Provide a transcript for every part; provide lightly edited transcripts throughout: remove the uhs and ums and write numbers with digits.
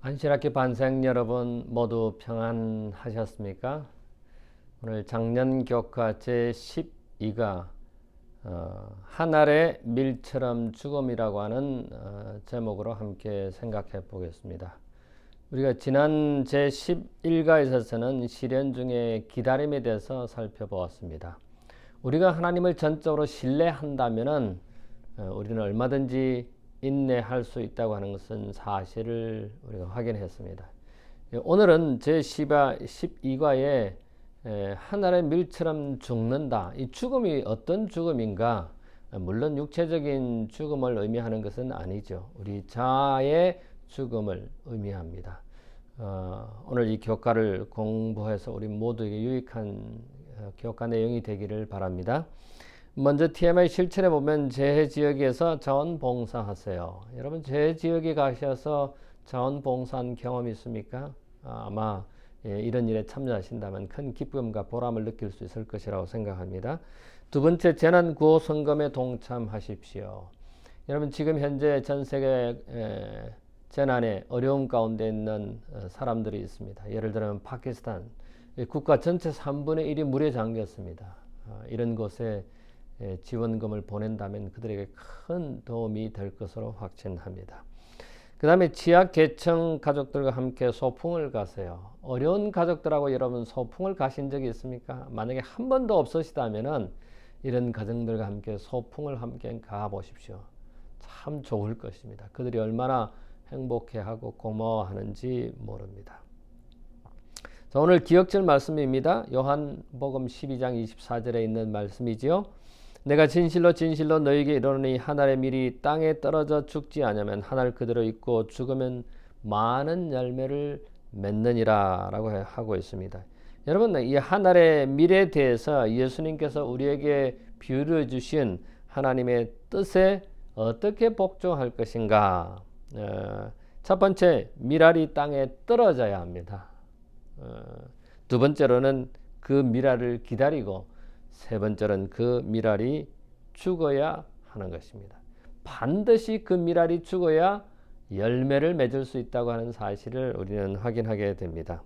안실학기 반생 여러분 모두 평안하셨습니까? 오늘 작년 교과 제12가 한 알의 밀처럼 죽음이라고 하는 제목으로 함께 생각해 보겠습니다. 우리가 지난 제11가에 있어서는 시련 중에 기다림에 대해서 살펴보았습니다. 우리가 하나님을 전적으로 신뢰한다면 우리는 얼마든지 인내할 수 있다고 하는 것은 사실을 우리가 확인했습니다. 오늘은 제12과에 하늘의 밀처럼 죽는다. 이 죽음이 어떤 죽음인가? 물론 육체적인 죽음을 의미하는 것은 아니죠. 우리 자아의 죽음을 의미합니다. 오늘 이 교과를 공부해서 우리 모두에게 유익한 교과 내용이 되기를 바랍니다. 먼저 TMI 실천해 보면 재해지역에서 자원봉사하세요. 여러분 재해지역에 가셔서 자원봉사한 경험이 있습니까? 아마 이런 일에 참여하신다면 큰 기쁨과 보람을 느낄 수 있을 것이라고 생각합니다. 두 번째, 재난구호성금에 동참하십시오. 여러분 지금 현재 전 세계 재난에 어려움 가운데 있는 사람들이 있습니다. 예를 들면 파키스탄, 국가 전체 3분의 1이 물에 잠겼습니다. 이런 곳에 지원금을 보낸다면 그들에게 큰 도움이 될 것으로 확신합니다. 그 다음에 취약계층 가족들과 함께 소풍을 가세요. 어려운 가족들하고 여러분 소풍을 가신 적이 있습니까? 만약에 한 번도 없으시다면 이런 가정들과 함께 소풍을 함께 가보십시오. 참 좋을 것입니다. 그들이 얼마나 행복해하고 고마워하는지 모릅니다. 자, 오늘 기억절 말씀입니다. 요한복음 12장 24절에 있는 말씀이지요. 내가 진실로 진실로 너희에게 이르노니 한 알의 밀이 땅에 떨어져 죽지 않으면 한 알 그대로 있고 죽으면 많은 열매를 맺느니라 라고 하고 있습니다. 여러분 이 한 알의 밀에 대해서 예수님께서 우리에게 비유를 주신 하나님의 뜻에 어떻게 복종할 것인가. 첫 번째, 밀알이 땅에 떨어져야 합니다. 두 번째로는 그 밀알을 기다리고 세 번째는 그 밀알이 죽어야 하는 것입니다. 반드시 그 밀알이 죽어야 열매를 맺을 수 있다고 하는 사실을 우리는 확인하게 됩니다.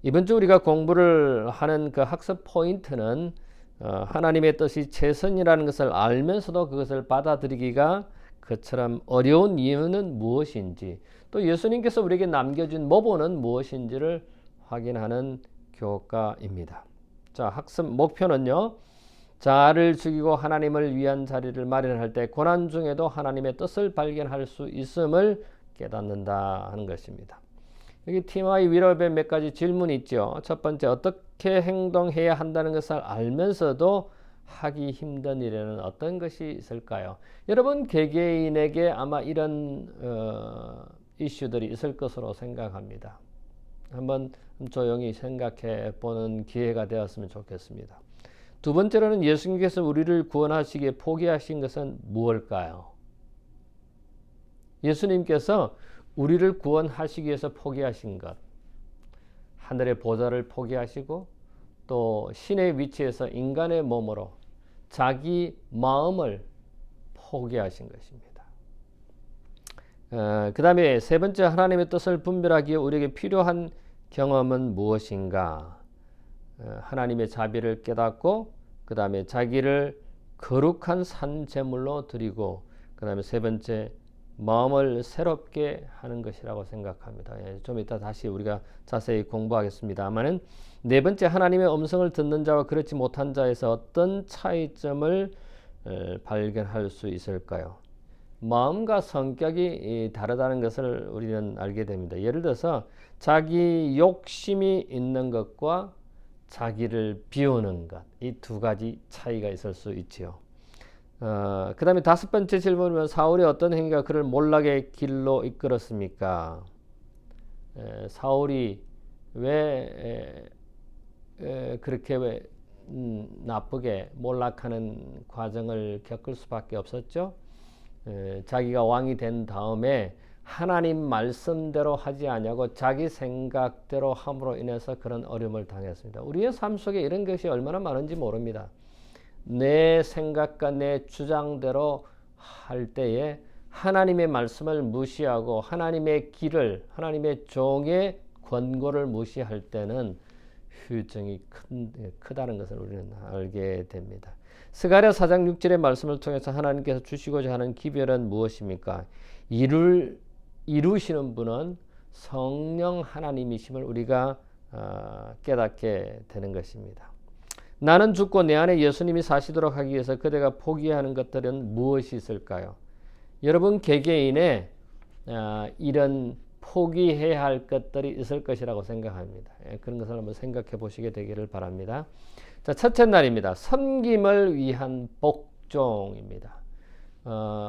이번 주 우리가 공부를 하는 그 학습 포인트는 하나님의 뜻이 최선이라는 것을 알면서도 그것을 받아들이기가 그처럼 어려운 이유는 무엇인지, 또 예수님께서 우리에게 남겨준 모본은 무엇인지를 확인하는 교과입니다. 자, 학습 목표는요. 자아를 죽이고 하나님을 위한 자리를 마련할 때 고난 중에도 하나님의 뜻을 발견할 수 있음을 깨닫는다 하는 것입니다. 여기 TMI 위로업에 몇 가지 질문이 있죠. 첫 번째, 어떻게 행동해야 한다는 것을 알면서도 하기 힘든 일에는 어떤 것이 있을까요? 여러분 개개인에게 아마 이런 이슈들이 있을 것으로 생각합니다. 한번 조용히 생각해 보는 기회가 되었으면 좋겠습니다. 두 번째로는 예수님께서 우리를 구원하시기에 포기하신 것은 무엇일까요? 예수님께서 우리를 구원하시기 위해서 포기하신 것, 하늘의 보좌를 포기하시고 또 신의 위치에서 인간의 몸으로 자기 마음을 포기하신 것입니다. 그 다음에 세 번째, 하나님의 뜻을 분별하기에 우리에게 필요한 경험은 무엇인가? 하나님의 자비를 깨닫고 그 다음에 자기를 거룩한 산 제물로 드리고 그 다음에 세 번째, 마음을 새롭게 하는 것이라고 생각합니다. 좀 이따 다시 우리가 자세히 공부하겠습니다만은 네 번째, 하나님의 음성을 듣는 자와 그렇지 못한 자에서 어떤 차이점을 발견할 수 있을까요? 마음과 성격이 다르다는 것을 우리는 알게 됩니다. 예를 들어서 자기 욕심이 있는 것과 자기를 비우는 것, 이 두 가지 차이가 있을 수 있지요. 그 다음에 다섯 번째 질문은 사울의 어떤 행위가 그를 몰락의 길로 이끌었습니까? 사울이 왜 그렇게 나쁘게 몰락하는 과정을 겪을 수밖에 없었죠? 자기가 왕이 된 다음에 하나님 말씀대로 하지 아니하고 자기 생각대로 함으로 인해서 그런 어려움을 당했습니다. 우리의 삶 속에 이런 것이 얼마나 많은지 모릅니다. 내 생각과 내 주장대로 할 때에 하나님의 말씀을 무시하고 하나님의 길을, 하나님의 종의 권고를 무시할 때는 후유증이 크다는 것을 우리는 알게 됩니다. 스가랴 4장 6절의 말씀을 통해서 하나님께서 주시고자 하는 기별은 무엇입니까? 이루시는 분은 성령 하나님이심을 우리가 깨닫게 되는 것입니다. 나는 죽고 내 안에 예수님이 사시도록 하기 위해서 그대가 포기하는 것들은 무엇이 있을까요? 여러분 개개인의 이런 포기해야 할 것들이 있을 것이라고 생각합니다. 그런 것을 한번 생각해 보시게 되기를 바랍니다. 자, 첫째 날입니다. 섬김을 위한 복종입니다.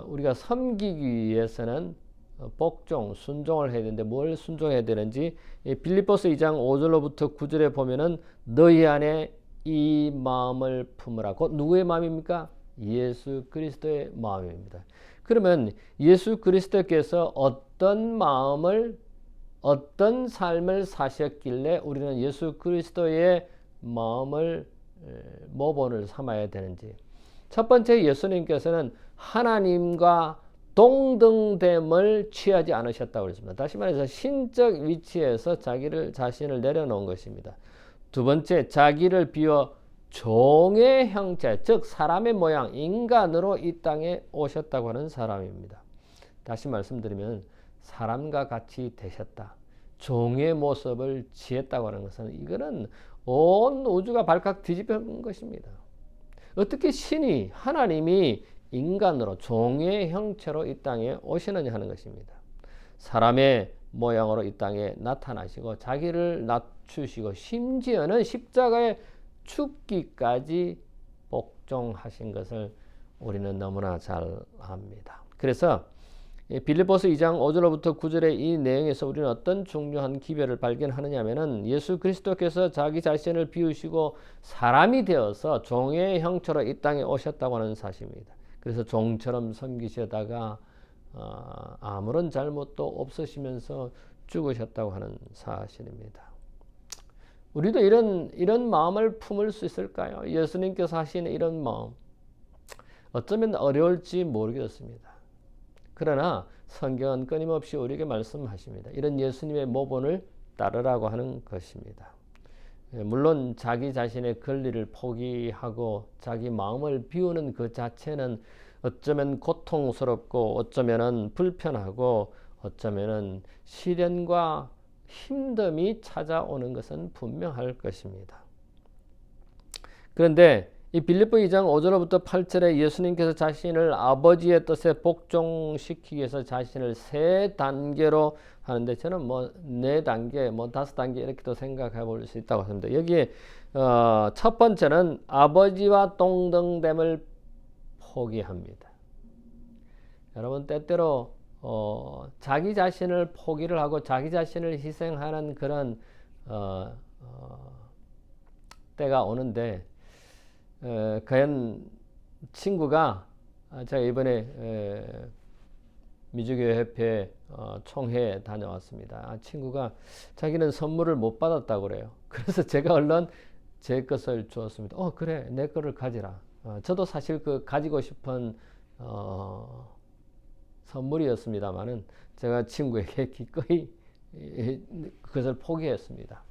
우리가 섬기기 위해서는 복종, 순종을 해야 되는데 뭘 순종해야 되는지 빌립보서 2장 5절로부터 9절에 보면은 너희 안에 이 마음을 품으라. 곧 누구의 마음입니까? 예수 그리스도의 마음입니다. 그러면 예수 그리스도께서 어떤 마음을, 어떤 삶을 사셨길래 우리는 예수 그리스도의 마음을 모본을 삼아야 되는지. 첫 번째, 예수님께서는 하나님과 동등됨을 취하지 않으셨다고 그랬습니다. 다시 말해서 신적 위치에서 자신을 내려놓은 것입니다. 두 번째, 자기를 비워 종의 형체, 즉 사람의 모양, 인간으로 이 땅에 오셨다고 하는 사람입니다. 다시 말씀드리면 사람과 같이 되셨다. 종의 모습을 지었다고 하는 것은 이거는 온 우주가 발칵 뒤집힌 것입니다. 어떻게 신이, 하나님이 인간으로 종의 형체로 이 땅에 오시느냐 하는 것입니다. 사람의 모양으로 이 땅에 나타나시고 자기를 낮추시고 심지어는 십자가에 죽기까지 복종하신 것을 우리는 너무나 잘 압니다. 그래서 빌립보서 2장 5절로부터 9절의 이 내용에서 우리는 어떤 중요한 기별을 발견하느냐 하면은 예수 그리스도께서 자기 자신을 비우시고 사람이 되어서 종의 형체로 이 땅에 오셨다고 하는 사실입니다. 그래서 종처럼 섬기시다가 아무런 잘못도 없으시면서 죽으셨다고 하는 사실입니다. 우리도 이런 마음을 품을 수 있을까요? 예수님께서 하시는 이런 마음 어쩌면 어려울지 모르겠습니다. 그러나 성경은 끊임없이 우리에게 말씀하십니다. 이런 예수님의 모본을 따르라고 하는 것입니다. 물론 자기 자신의 권리를 포기하고 자기 마음을 비우는 그 자체는 어쩌면 고통스럽고 어쩌면 불편하고 어쩌면 시련과 힘듦이 찾아오는 것은 분명할 것입니다. 그런데 이 빌립보 2장 5절부터 8절에 예수님께서 자신을 아버지의 뜻에 복종시키기 위해서 자신을 세 단계로 하는데 저는 뭐 4단계, 뭐 5단계 이렇게도 생각해 볼 수 있다고 합니다. 여기에 첫 번째는 아버지와 동등됨을 포기합니다. 여러분 때때로 자기 자신을 포기를 하고 자기 자신을 희생하는 그런 때가 오는데 과연 친구가 제가 이번에 미주교협회 총회에 다녀왔습니다. 친구가 자기는 선물을 못 받았다고 그래요. 그래서 제가 얼른 제 것을 주었습니다. 그래 내 거를 가지라. 저도 사실 그 가지고 싶은 선물이었습니다만은 제가 친구에게 기꺼이 그것을 포기했습니다.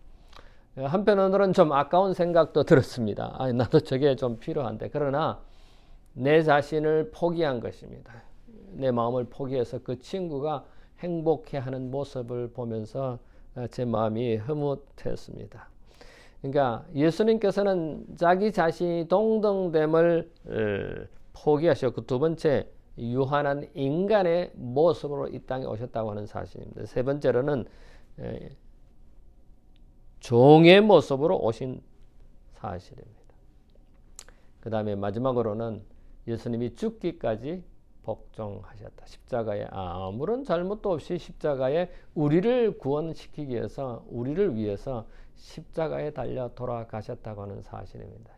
한편으로는 좀 아까운 생각도 들었습니다. 나도 저게 좀 필요한데. 그러나 내 자신을 포기한 것입니다. 내 마음을 포기해서 그 친구가 행복해하는 모습을 보면서 제 마음이 흐뭇했습니다. 그러니까 예수님께서는 자기 자신이 동등됨을 포기하셨고 두 번째 유한한 인간의 모습으로 이 땅에 오셨다고 하는 사실입니다. 세 번째로는 종의 모습으로 오신 사실입니다. 그 다음에 마지막으로는 예수님이 죽기까지 복종하셨다. 십자가에 아무런 잘못도 없이 십자가에 우리를 구원시키기 위해서 우리를 위해서 십자가에 달려 돌아가셨다고 하는 사실입니다.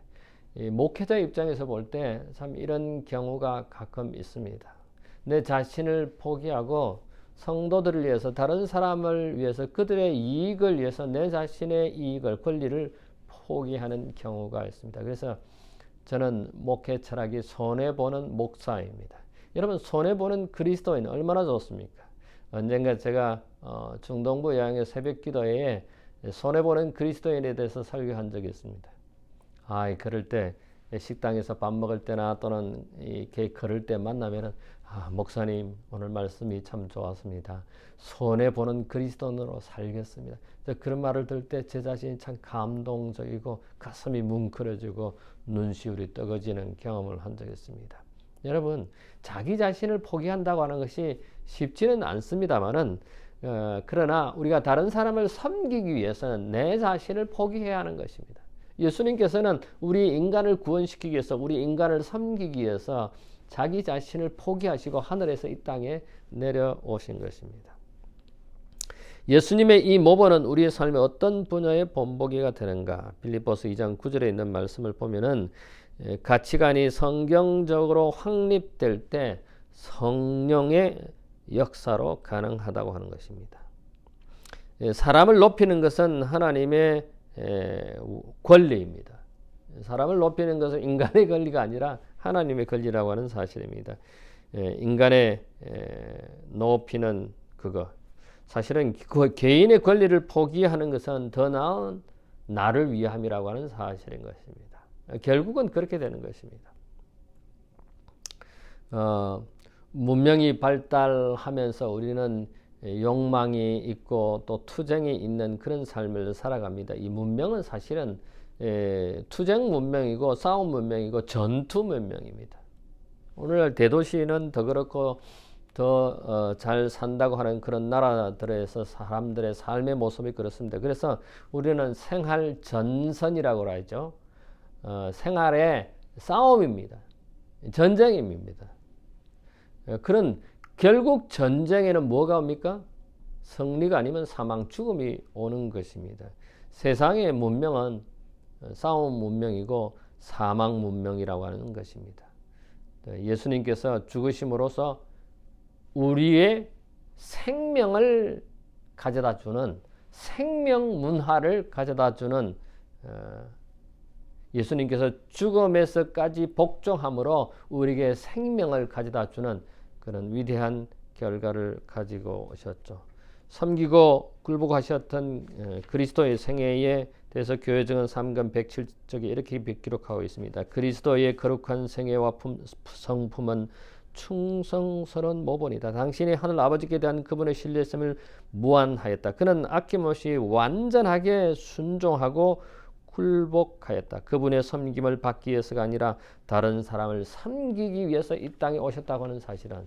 이 목회자 입장에서 볼 때 참 이런 경우가 가끔 있습니다. 내 자신을 포기하고 성도들을 위해서 다른 사람을 위해서 그들의 이익을 위해서 내 자신의 이익을 권리를 포기하는 경우가 있습니다. 그래서 저는 목회 철학이 손해보는 목사입니다. 여러분 손해보는 그리스도인 얼마나 좋습니까? 언젠가 제가 중동부 여행의 새벽 기도회에 손해보는 그리스도인에 대해서 설교한 적이 있습니다. 그럴 때 식당에서 밥 먹을 때나 또는 이렇게 걸을 때 만나면은 목사님 오늘 말씀이 참 좋았습니다. 손해보는 그리스도인으로 살겠습니다. 그런 말을 들을 때 제 자신이 참 감동적이고 가슴이 뭉클해지고 눈시울이 뜨거지는 경험을 한 적이 있습니다. 여러분 자기 자신을 포기한다고 하는 것이 쉽지는 않습니다만은 그러나 우리가 다른 사람을 섬기기 위해서는 내 자신을 포기해야 하는 것입니다. 예수님께서는 우리 인간을 구원시키기 위해서 우리 인간을 섬기기 위해서 자기 자신을 포기하시고 하늘에서 이 땅에 내려오신 것입니다. 예수님의 이 모범은 우리의 삶의 어떤 분야의 본보기가 되는가? 빌립보서 2장 9절에 있는 말씀을 보면은 가치관이 성경적으로 확립될 때 성령의 역사로 가능하다고 하는 것입니다. 사람을 높이는 것은 하나님의 권리입니다. 사람을 높이는 것은 인간의 권리가 아니라 하나님의 권리라고 하는 사실입니다. 인간의 높이는 그거 사실은 그 개인의 권리를 포기하는 것은 더 나은 나를 위함이라고 하는 사실인 것입니다. 결국은 그렇게 되는 것입니다. 문명이 발달하면서 우리는 욕망이 있고 또 투쟁이 있는 그런 삶을 살아갑니다. 이 문명은 사실은 투쟁 문명이고 싸움 문명이고 전투 문명입니다. 오늘날 대도시는 더 그렇고 더 잘 산다고 하는 그런 나라들에서 사람들의 삶의 모습이 그렇습니다. 그래서 우리는 생활 전선이라고 하죠. 생활의 싸움입니다. 전쟁입니다. 그런 결국 전쟁에는 뭐가 옵니까? 승리가 아니면 사망, 죽음이 오는 것입니다. 세상의 문명은 싸움 문명이고 사망 문명이라고 하는 것입니다. 예수님께서 죽으심으로써 우리의 생명을 가져다 주는 생명 문화를 가져다 주는 예수님께서 죽음에서까지 복종함으로 우리에게 생명을 가져다 주는 그런 위대한 결과를 가지고 오셨죠. 섬기고 굴복하셨던 그리스도의 생애에 대해서 교회증은 3권 107쪽에 이렇게 기록하고 있습니다. 그리스도의 거룩한 생애와 성품은 충성스러운 모본이다. 당신이 하늘 아버지께 대한 그분의 신뢰성을 무한하였다. 그는 아낌없이 완전하게 순종하고 굴복하였다. 그분의 섬김을 받기 위해서가 아니라 다른 사람을 섬기기 위해서 이 땅에 오셨다고 하는 사실은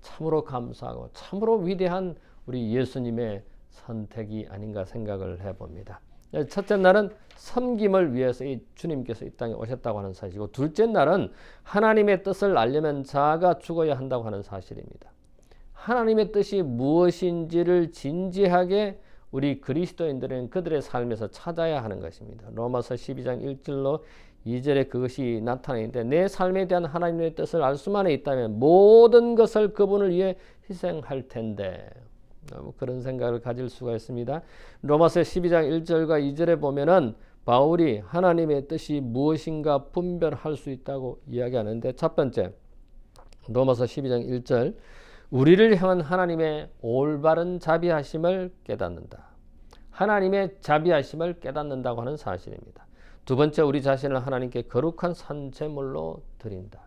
참으로 감사하고 참으로 위대한 우리 예수님의 선택이 아닌가 생각을 해봅니다. 첫째 날은 섬김을 위해서 주님께서 이 땅에 오셨다고 하는 사실이고, 둘째 날은 하나님의 뜻을 알려면 자아가 죽어야 한다고 하는 사실입니다. 하나님의 뜻이 무엇인지를 진지하게 우리 그리스도인들은 그들의 삶에서 찾아야 하는 것입니다. 로마서 12장 1절로 2절에 그것이 나타나는데, 내 삶에 대한 하나님의 뜻을 알 수만 있다면 모든 것을 그분을 위해 희생할 텐데, 그런 생각을 가질 수가 있습니다. 로마서 12장 1절과 2절에 보면은 바울이 하나님의 뜻이 무엇인가 분별할 수 있다고 이야기하는데, 첫 번째 로마서 12장 1절, 우리를 향한 하나님의 올바른 자비하심을 깨닫는다. 하나님의 자비하심을 깨닫는다고 하는 사실입니다. 두 번째, 우리 자신을 하나님께 거룩한 산제물로 드린다.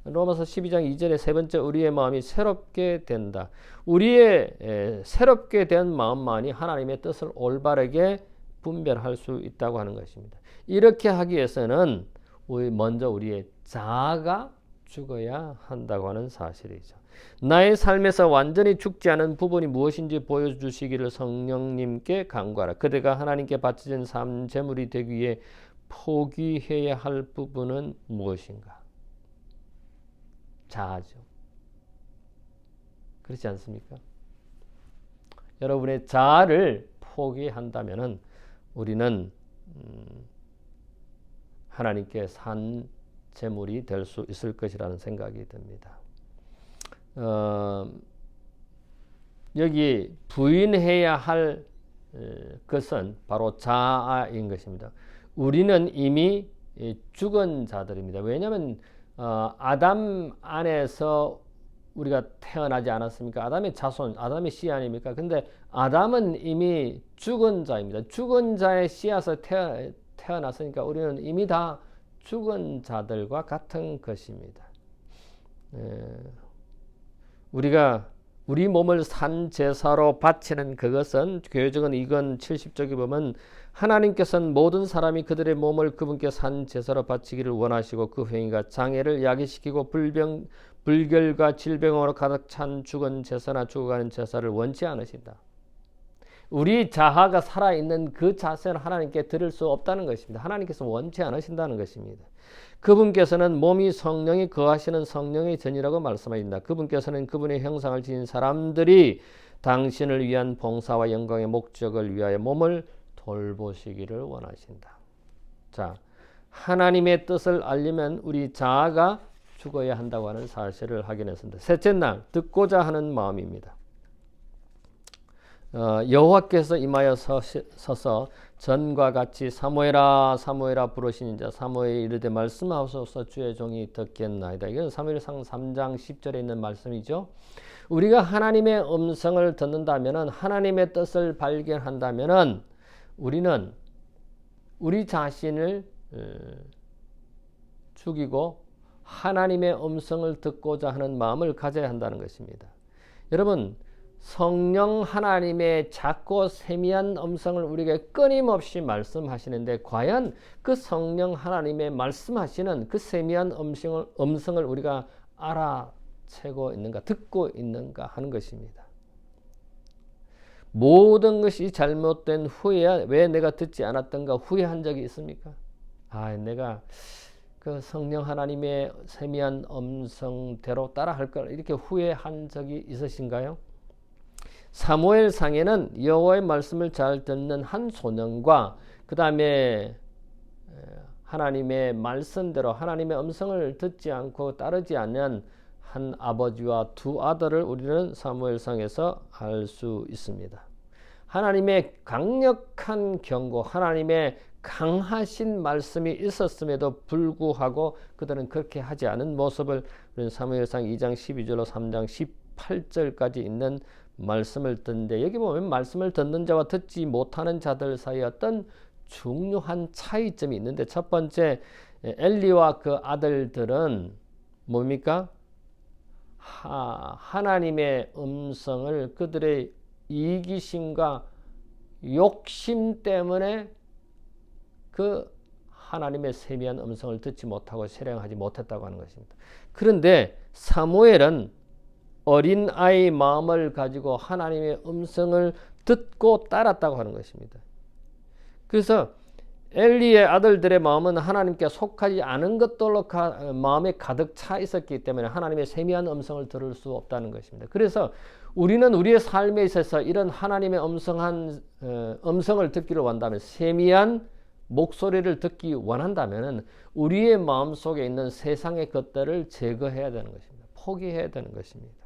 로마서 12장 2절에 세 번째, 우리의 마음이 새롭게 된다. 우리의 새롭게 된 마음만이 하나님의 뜻을 올바르게 분별할 수 있다고 하는 것입니다. 이렇게 하기 위해서는 먼저 우리의 자아가 죽어야 한다고 하는 사실이죠. 나의 삶에서 완전히 죽지 않은 부분이 무엇인지 보여주시기를 성령님께 간구하라. 그대가 하나님께 바쳐진 삶 제물이 되기 위해 포기해야 할 부분은 무엇인가? 자아죠. 그렇지 않습니까? 여러분의 자아를 포기한다면은 우리는 하나님께 산 제물이 될 수 있을 것이라는 생각이 듭니다. 여기 부인해야 할 것은 바로 자아인 것입니다. 우리는 이미 죽은 자들입니다. 왜냐하면 아담 안에서 우리가 태어나지 않았습니까? 아담의 자손, 아담의 씨 아닙니까? 근데 아담은 이미 죽은 자입니다. 죽은 자의 씨앗을 태어났으니까 우리는 이미 다 죽은 자들과 같은 것입니다. 우리가 우리 몸을 산 제사로 바치는 그것은 교회적은 이건 70쪽에 보면 하나님께서는 모든 사람이 그들의 몸을 그분께 산 제사로 바치기를 원하시고 그 행위가 장애를 야기시키고 불결과 질병으로 가득 찬 죽은 제사나 죽어가는 제사를 원치 않으신다. 우리 자아가 살아있는 그 자세는 하나님께 드릴 수 없다는 것입니다. 하나님께서 원치 않으신다는 것입니다. 그분께서는 몸이 성령이 거하시는 성령의 전이라고 말씀하신다. 그분께서는 그분의 형상을 지닌 사람들이 당신을 위한 봉사와 영광의 목적을 위하여 몸을 돌보시기를 원하신다. 자, 하나님의 뜻을 알려면 우리 자아가 죽어야 한다고 하는 사실을 확인했습니다. 셋째 날 듣고자 하는 마음입니다. 여호와께서 임하여 서서 전과 같이 사무엘아 사무엘아 부르시는 자 사무엘이 이르되 말씀하소서 주의 종이 듣겠나이다. 이건 사무엘상 3장 10절에 있는 말씀이죠. 우리가 하나님의 음성을 듣는다면은 하나님의 뜻을 발견한다면은 우리는 우리 자신을 죽이고 하나님의 음성을 듣고자 하는 마음을 가져야 한다는 것입니다. 여러분, 성령 하나님의 작고 세미한 음성을 우리에게 끊임없이 말씀하시는데 과연 그 성령 하나님의 말씀하시는 그 세미한 음성을 우리가 알아채고 있는가, 듣고 있는가 하는 것입니다. 모든 것이 잘못된 후에야 왜 내가 듣지 않았던가 후회한 적이 있습니까? 내가 그 성령 하나님의 세미한 음성대로 따라할 걸 이렇게 후회한 적이 있으신가요? 사무엘상에는 여호와의 말씀을 잘 듣는 한 소년과 그 다음에 하나님의 말씀대로 하나님의 음성을 듣지 않고 따르지 않는 한 아버지와 두 아들을 우리는 사무엘상에서 알 수 있습니다. 하나님의 강력한 경고, 하나님의 강하신 말씀이 있었음에도 불구하고 그들은 그렇게 하지 않은 모습을 우리는 사무엘상 2장 12절로 3장 18절까지 있는 말씀을 듣는데, 여기 보면 말씀을 듣는 자와 듣지 못하는 자들 사이에 어떤 중요한 차이점이 있는데, 첫 번째 엘리와 그 아들들은 뭡니까? 하나님의 음성을 그들의 이기심과 욕심 때문에 그 하나님의 세미한 음성을 듣지 못하고 실행하지 못했다고 하는 것입니다. 그런데 사무엘은 어린 아이 마음을 가지고 하나님의 음성을 듣고 따랐다고 하는 것입니다. 그래서 엘리의 아들들의 마음은 하나님께 속하지 않은 것들로 마음에 가득 차 있었기 때문에 하나님의 세미한 음성을 들을 수 없다는 것입니다. 그래서 우리는 우리의 삶에 있어서 이런 하나님의 음성을 듣기를 원한다면, 세미한 목소리를 듣기 원한다면 우리의 마음속에 있는 세상의 것들을 제거해야 되는 것입니다. 포기해야 되는 것입니다.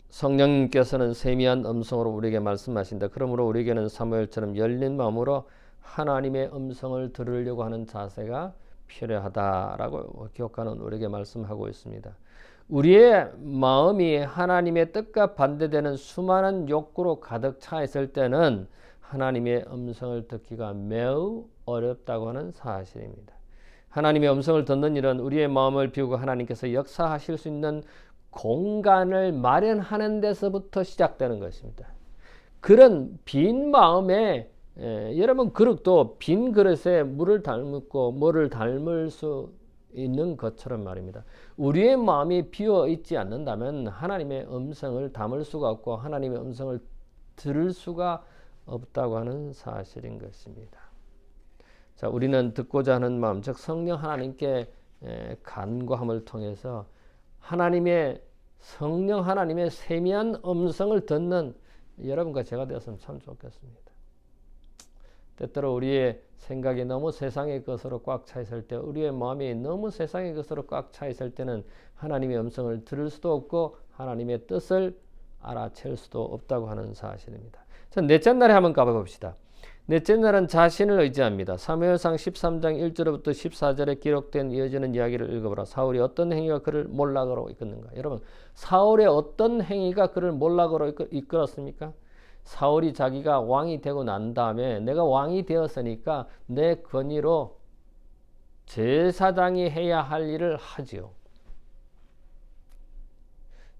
성령님께서는 세미한 음성으로 우리에게 말씀하신다. 그러므로 우리에게는 사무엘처럼 열린 마음으로 하나님의 음성을 들으려고 하는 자세가 필요하다라고 기록가는 우리에게 말씀하고 있습니다. 우리의 마음이 하나님의 뜻과 반대되는 수많은 욕구로 가득 차 있을 때는 하나님의 음성을 듣기가 매우 어렵다고 하는 사실입니다. 하나님의 음성을 듣는 일은 우리의 마음을 비우고 하나님께서 역사하실 수 있는 공간을 마련하는 데서부터 시작되는 것입니다. 그런 빈 마음에 여러분 그릇도 빈 그릇에 물을 담고 뭐를 담을 수 있는 것처럼 말입니다. 우리의 마음이 비어 있지 않는다면 하나님의 음성을 담을 수가 없고 하나님의 음성을 들을 수가 없다고 하는 사실인 것입니다. 자, 우리는 듣고자 하는 마음, 즉 성령 하나님께 간구함을 통해서 성령 하나님의 세미한 음성을 듣는 여러분과 제가 되었으면 참 좋겠습니다. 때때로 우리의 생각이 너무 세상의 것으로 꽉 차 있을 때, 우리의 마음이 너무 세상의 것으로 꽉 차 있을 때는 하나님의 음성을 들을 수도 없고 하나님의 뜻을 알아챌 수도 없다고 하는 사실입니다. 자, 넷째 날에 한번 가봅시다. 넷째 날은 자신을 의지합니다. 사무엘상 13장 1절부터 14절에 기록된 이어지는 이야기를 읽어보라. 사울이 어떤 행위가 그를 몰락으로 이끌는가? 여러분, 사울의 어떤 행위가 그를 몰락으로 이끌었습니까? 사울이 자기가 왕이 되고 난 다음에 내가 왕이 되었으니까 내 권위로 제사장이 해야 할 일을 하지요.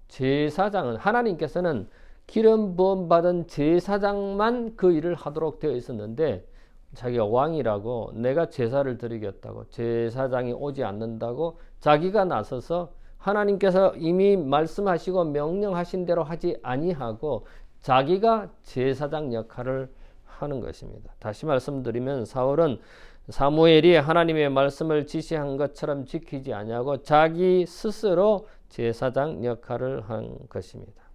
제사장은, 하나님께서는 기름 부음 받은 제사장만 그 일을 하도록 되어 있었는데, 자기가 왕이라고, 내가 제사를 드리겠다고, 제사장이 오지 않는다고 자기가 나서서 하나님께서 이미 말씀하시고 명령하신 대로 하지 아니하고 자기가 제사장 역할을 하는 것입니다. 다시 말씀드리면 사울은 사무엘이 하나님의 말씀을 지시한 것처럼 지키지 아니하고 자기 스스로 제사장 역할을 한 것입니다.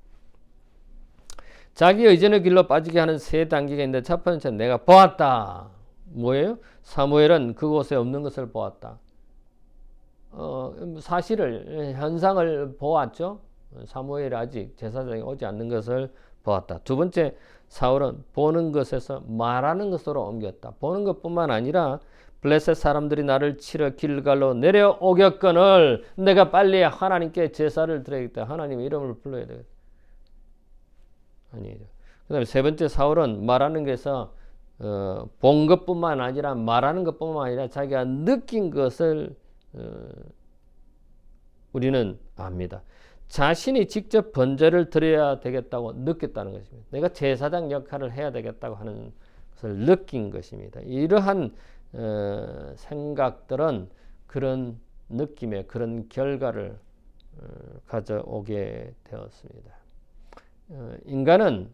자기 의존의 길로 빠지게 하는 세 단계가 있는데, 첫 번째, 내가 보았다. 뭐예요? 사무엘은 그곳에 없는 것을 보았다. 사실을, 현상을 보았죠. 사무엘이 아직 제사장이 오지 않는 것을 보았다. 두 번째, 사울은 보는 것에서 말하는 것으로 옮겼다. 보는 것뿐만 아니라 블레셋 사람들이 나를 치러 길갈로 내려오겠거늘 내가 빨리 하나님께 제사를 드려야겠다. 하나님의 이름을 불러야 되겠다. 아니죠. 그 다음에 세 번째, 사울은 말하는 것에서 본 것뿐만 아니라 말하는 것뿐만 아니라 자기가 느낀 것을 우리는 압니다. 자신이 직접 번제를 드려야 되겠다고 느꼈다는 것입니다. 내가 제사장 역할을 해야 되겠다고 하는 것을 느낀 것입니다. 이러한 생각들은 그런 느낌의 그런 결과를 가져오게 되었습니다. 인간은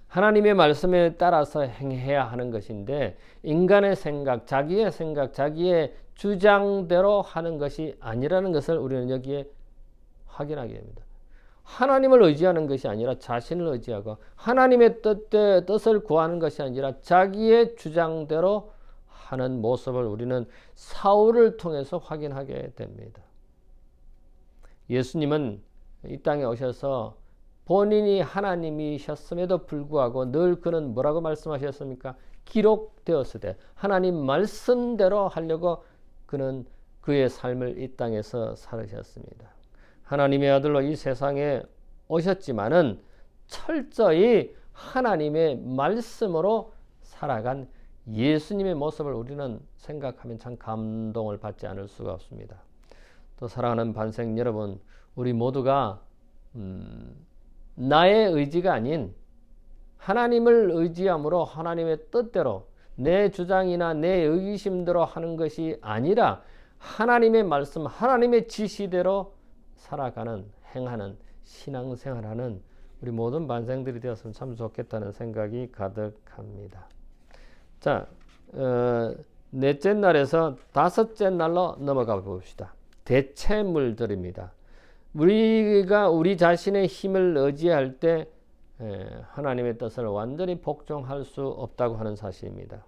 하나님의 말씀에 따라서 행해야 하는 것인데, 인간의 생각, 자기의 주장대로 하는 것이 아니라는 것을 우리는 여기에 확인하게 됩니다. 하나님을 의지하는 것이 아니라 자신을 의지하고, 하나님의 뜻을 구하는 것이 아니라 자기의 주장대로 하는 모습을 우리는 사울을 통해서 확인하게 됩니다. 예수님은 이 땅에 오셔서 본인이 하나님이셨음에도 불구하고 늘 그는 뭐라고 말씀하셨습니까? 기록되었을 때 하나님 말씀대로 하려고 그는 그의 삶을 이 땅에서 살으셨습니다. 하나님의 아들로 이 세상에 오셨지만은 철저히 하나님의 말씀으로 살아간 예수님의 모습을 우리는 생각하면 참 감동을 받지 않을 수가 없습니다. 또 사랑하는 반생 여러분, 우리 모두가 나의 의지가 아닌 하나님을 의지함으로 하나님의 뜻대로 내 주장이나 내 의심대로 하는 것이 아니라 하나님의 말씀, 하나님의 지시대로 살아가는, 행하는, 신앙생활하는 우리 모든 반생들이 되었으면 참 좋겠다는 생각이 가득합니다. 자, 넷째 날에서 다섯째 날로 넘어가 봅시다. 대체물들입니다. 우리가 우리 자신의 힘을 의지할 때 하나님의 뜻을 완전히 복종할 수 없다고 하는 사실입니다.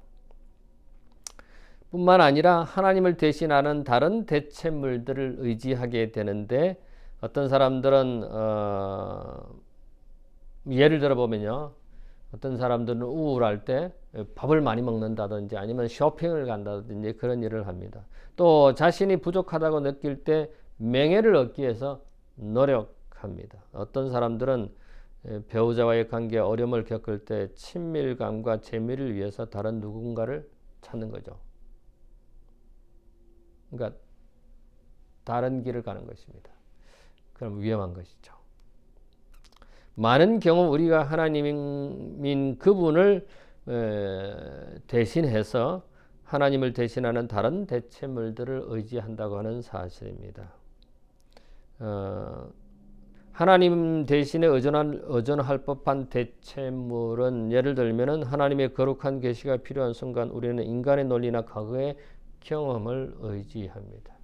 뿐만 아니라 하나님을 대신하는 다른 대체물들을 의지하게 되는데, 어떤 사람들은 예를 들어 보면요, 어떤 사람들은 우울할 때 밥을 많이 먹는다든지 아니면 쇼핑을 간다든지 그런 일을 합니다. 또 자신이 부족하다고 느낄 때 명예를 얻기 위해서 노력합니다. 어떤 사람들은 배우자와의 관계에 어려움을 겪을 때 친밀감과 재미를 위해서 다른 누군가를 찾는 거죠. 그러니까 다른 길을 가는 것입니다. 그럼 위험한 것이죠. 많은 경우 우리가 하나님인 그분을 대신해서 하나님을 대신하는 다른 대체물들을 의지한다고 하는 사실입니다. 하나님 대신에 의존할 법한 대체물은, 예를 들면 하나님의 거룩한 계시가 필요한 순간 우리는 인간의 논리나 과거의 경험을 의지합니다.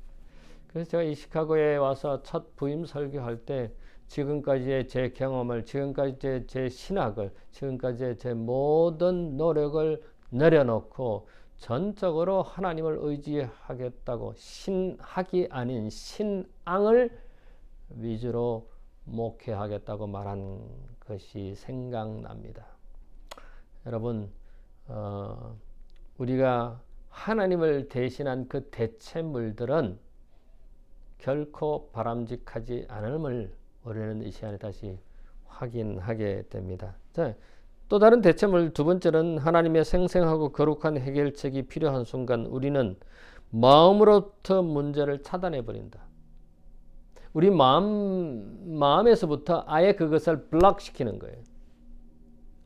그래서 제가 이 시카고에 와서 첫 부임 설교할 때 지금까지의 제 경험을, 지금까지의 제 신학을, 지금까지의 제 모든 노력을 내려놓고 전적으로 하나님을 의지하겠다고, 신학이 아닌 신앙을 위주로 목회하겠다고 말한 것이 생각납니다. 여러분 우리가 하나님을 대신한 그 대체물들은 결코 바람직하지 않음을 우리는 이 시간에 다시 확인하게 됩니다. 자, 또 다른 대체물 두 번째는 하나님의 생생하고 거룩한 해결책이 필요한 순간 우리는 마음으로부터 문제를 차단해 버린다. 우리 마음에서부터 아예 그것을 블락시키는 거예요.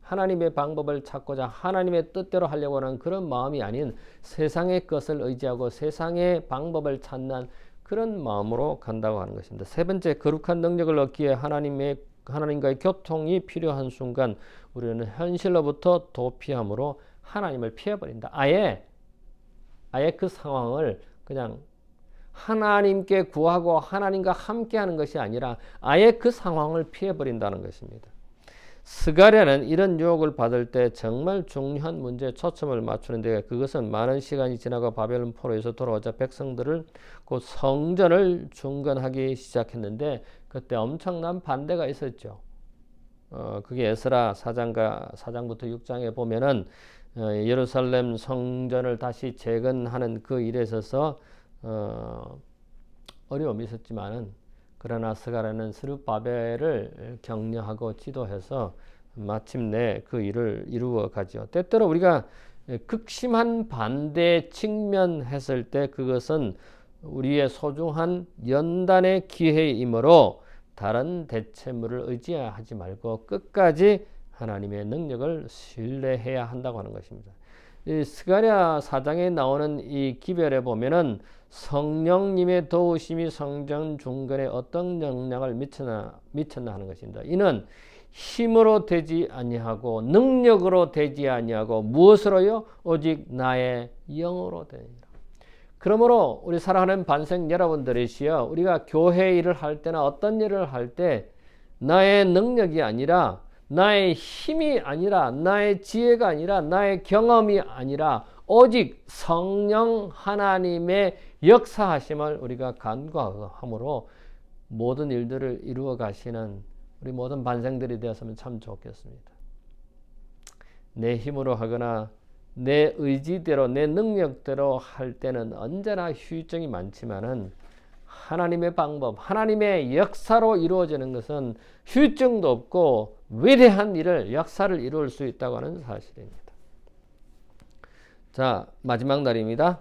하나님의 방법을 찾고자 하나님의 뜻대로 하려고 하는 그런 마음이 아닌 세상의 것을 의지하고 세상의 방법을 찾는 그런 마음으로 간다고 하는 것입니다. 세 번째, 거룩한 능력을 얻기에 하나님과의 교통이 필요한 순간 우리는 현실로부터 도피함으로 하나님을 피해버린다. 아예 그 상황을 그냥 하나님께 구하고 하나님과 함께하는 것이 아니라 아예 그 상황을 피해버린다는 것입니다. 스가랴는 이런 유혹을 받을 때 정말 중요한 문제에 초점을 맞추는데 그것은 많은 시간이 지나고 바벨론 포로에서 돌아오자 백성들을 곧 성전을 중건하기 시작했는데 그때 엄청난 반대가 있었죠. 그게 에스라 4장부터 6장에 보면은 예루살렘 성전을 다시 재건하는 그 일에 있어서 어려움이 있었지만은 그러나 스가랴는 스룹바벨을 격려하고 지도해서 마침내 그 일을 이루어 가죠. 때때로 우리가 극심한 반대에 직면했을 때 그것은 우리의 소중한 연단의 기회이므로 다른 대체물을 의지하지 말고 끝까지 하나님의 능력을 신뢰해야 한다고 하는 것입니다. 이 스가랴 4장에 나오는 이 기별에 보면은 성령님의 도우심이 성전 중건에 어떤 영향을 미쳤나 하는 것입니다. 이는 힘으로 되지 아니하고 능력으로 되지 아니하고 무엇으로요? 오직 나의 영으로 되니라. 그러므로 우리 사랑하는 반생 여러분들이시여 우리가 교회 일을 할 때나 어떤 일을 할 때 나의 능력이 아니라 나의 힘이 아니라 나의 지혜가 아니라 나의 경험이 아니라 오직 성령 하나님의 역사하심을 우리가 간구함으로 모든 일들을 이루어 가시는 우리 모든 반생들이 되었으면 참 좋겠습니다. 내 힘으로 하거나 내 의지대로 내 능력대로 할 때는 언제나 후유증이 많지만은 하나님의 방법, 하나님의 역사로 이루어지는 것은 후유증도 없고 위대한 일을 역사를 이룰 수 있다고 하는 사실입니다. 자, 마지막 날입니다.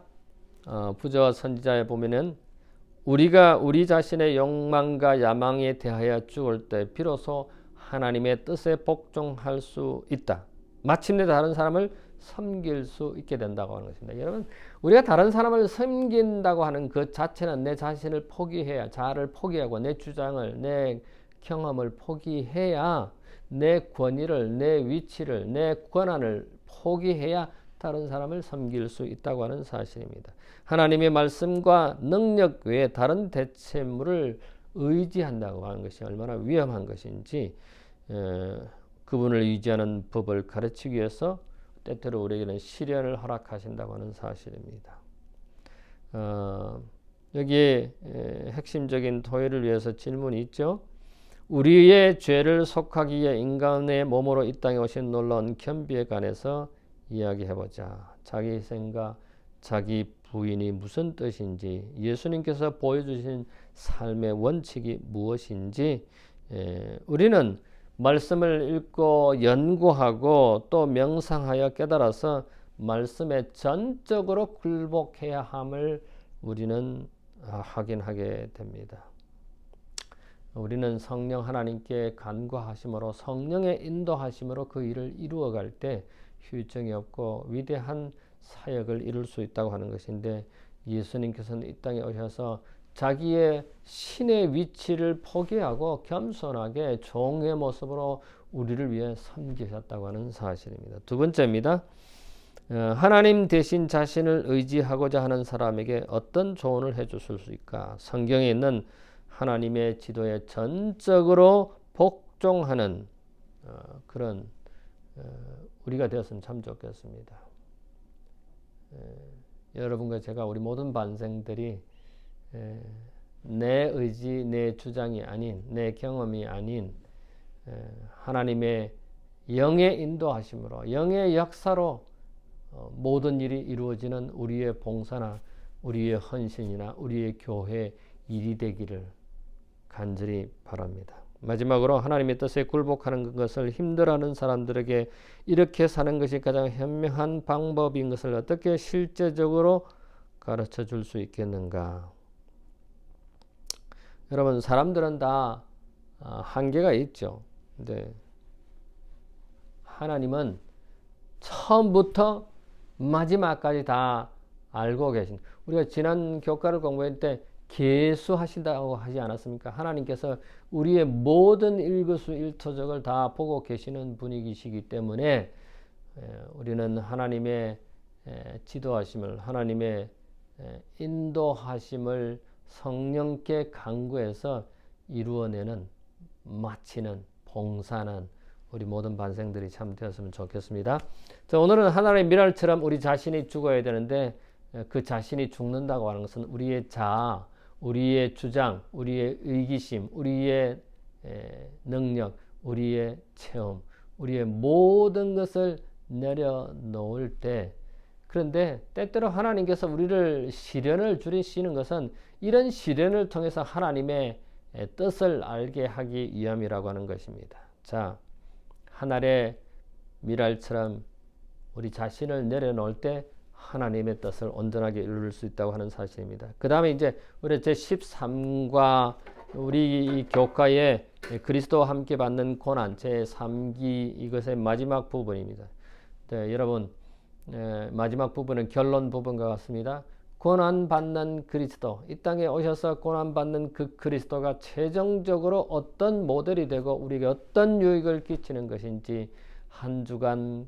부저와 선지자에 보면은 우리가 우리 자신의 욕망과 야망에 대하여 죽을 때 비로소 하나님의 뜻에 복종할 수 있다. 마침내 다른 사람을 섬길 수 있게 된다고 하는 것입니다. 여러분, 우리가 다른 사람을 섬긴다고 하는 그 자체는 내 자신을 포기해야, 자아를 포기하고 내 주장을, 내 경험을 포기해야 내 권위를, 내 위치를, 내 권한을 포기해야 다른 사람을 섬길 수 있다고 하는 사실입니다. 하나님의 말씀과 능력 외에 다른 대체물을 의지한다고 하는 것이 얼마나 위험한 것인지 그분을 의지하는 법을 가르치기 위해서 때때로 우리에게는 시련을 허락하신다고 하는 사실입니다. 여기에 핵심적인 토요일을 위해서 질문이 있죠. 우리의 죄를 속하기 위해 인간의 몸으로 이 땅에 오신 놀라운 겸비에 관해서 이야기해보자. 자기 희생과 자기 부인이 무슨 뜻인지, 예수님께서 보여주신 삶의 원칙이 무엇인지 우리는 말씀을 읽고 연구하고 또 명상하여 깨달아서 말씀에 전적으로 굴복해야 함을 우리는 확인하게 됩니다. 우리는 성령 하나님께 간구하심으로 성령의 인도하심으로 그 일을 이루어갈 때 휴증이 없고 위대한 사역을 이룰 수 있다고 하는 것인데 예수님께서는 이 땅에 오셔서 자기의 신의 위치를 포기하고 겸손하게 종의 모습으로 우리를 위해 섬기셨다고 하는 사실입니다. 두 번째입니다. 하나님 대신 자신을 의지하고자 하는 사람에게 어떤 조언을 해주실 수 있을까? 성경에 있는 하나님의 지도에 전적으로 복종하는 그런 우리가 되었으면 참 좋겠습니다. 여러분과 제가 우리 모든 반생들이 내 의지, 내 주장이 아닌 내 경험이 아닌 하나님의 영의 인도하심으로 영의 역사로 모든 일이 이루어지는 우리의 봉사나 우리의 헌신이나 우리의 교회 일이 되기를 간절히 바랍니다. 마지막으로 하나님의 뜻에 굴복하는 것을 힘들어하는 사람들에게 이렇게 사는 것이 가장 현명한 방법인 것을 어떻게 실제적으로 가르쳐 줄 수 있겠는가? 여러분, 사람들은 다 한계가 있죠. 근데 하나님은 처음부터 마지막까지 다 알고 계신, 우리가 지난 교과를 공부할 때 계수하신다고 하지 않았습니까? 하나님께서 우리의 모든 일거수일투족을 다 보고 계시는 분이시기 때문에 우리는 하나님의 지도하심을, 하나님의 인도하심을 성령께 간구해서 이루어내는, 마치는, 봉사는 우리 모든 반생들이 참 되었으면 좋겠습니다. 자, 오늘은 하나님의 미랄처럼 우리 자신이 죽어야 되는데 그 자신이 죽는다고 하는 것은 우리의 자아, 우리의 주장, 우리의 의기심, 우리의 능력, 우리의 체험, 우리의 모든 것을 내려놓을 때, 그런데 때때로 하나님께서 우리를 시련을 주시는 것은 이런 시련을 통해서 하나님의 뜻을 알게 하기 위함이라고 하는 것입니다. 자, 하늘의 미랄처럼 우리 자신을 내려놓을 때 하나님의 뜻을 온전하게 이룰 수 있다고 하는 사실입니다. 그 다음에 이제 우리 제13과 우리 이 교과에 그리스도와 함께 받는 고난 제3기 이것의 마지막 부분입니다. 네, 여러분, 마지막 부분은 결론 부분과 같습니다. 고난 받는 그리스도, 이 땅에 오셔서 고난 받는 그 그리스도가 최종적으로 어떤 모델이 되고 우리에게 어떤 유익을 끼치는 것인지 한 주간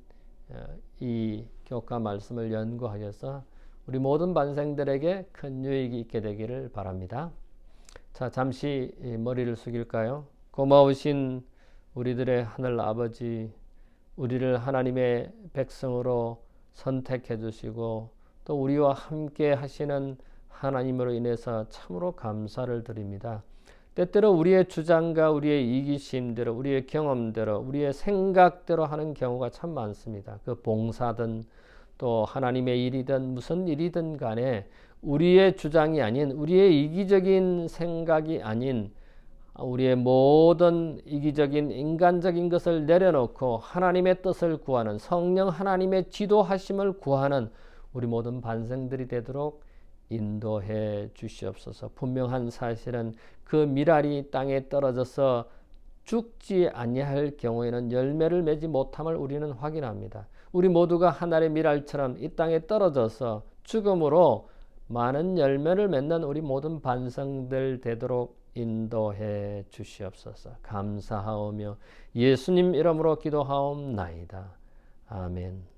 이 교과 말씀을 연구하셔서 우리 모든 반생들에게 큰 유익이 있게 되기를 바랍니다. 자, 잠시 머리를 숙일까요? 고마우신 우리들의 하늘 아버지, 우리를 하나님의 백성으로 선택해 주시고 또 우리와 함께 하시는 하나님으로 인해서 참으로 감사를 드립니다. 때때로 우리의 주장과 우리의 이기심대로, 우리의 경험대로, 우리의 생각대로 하는 경우가 참 많습니다. 그 봉사든 또 하나님의 일이든 무슨 일이든 간에 우리의 주장이 아닌, 우리의 이기적인 생각이 아닌 우리의 모든 이기적인 인간적인 것을 내려놓고 하나님의 뜻을 구하는, 성령 하나님의 지도하심을 구하는 우리 모든 반생들이 되도록 인도해 주시옵소서. 분명한 사실은 그 미랄이 땅에 떨어져서 죽지 아니할 경우에는 열매를 맺지 못함을 우리는 확인합니다. 우리 모두가 하늘의 미랄처럼 이 땅에 떨어져서 죽음으로 많은 열매를 맺는 우리 모든 반성들 되도록 인도해 주시옵소서. 감사하오며 예수님 이름으로 기도하옵나이다. 아멘.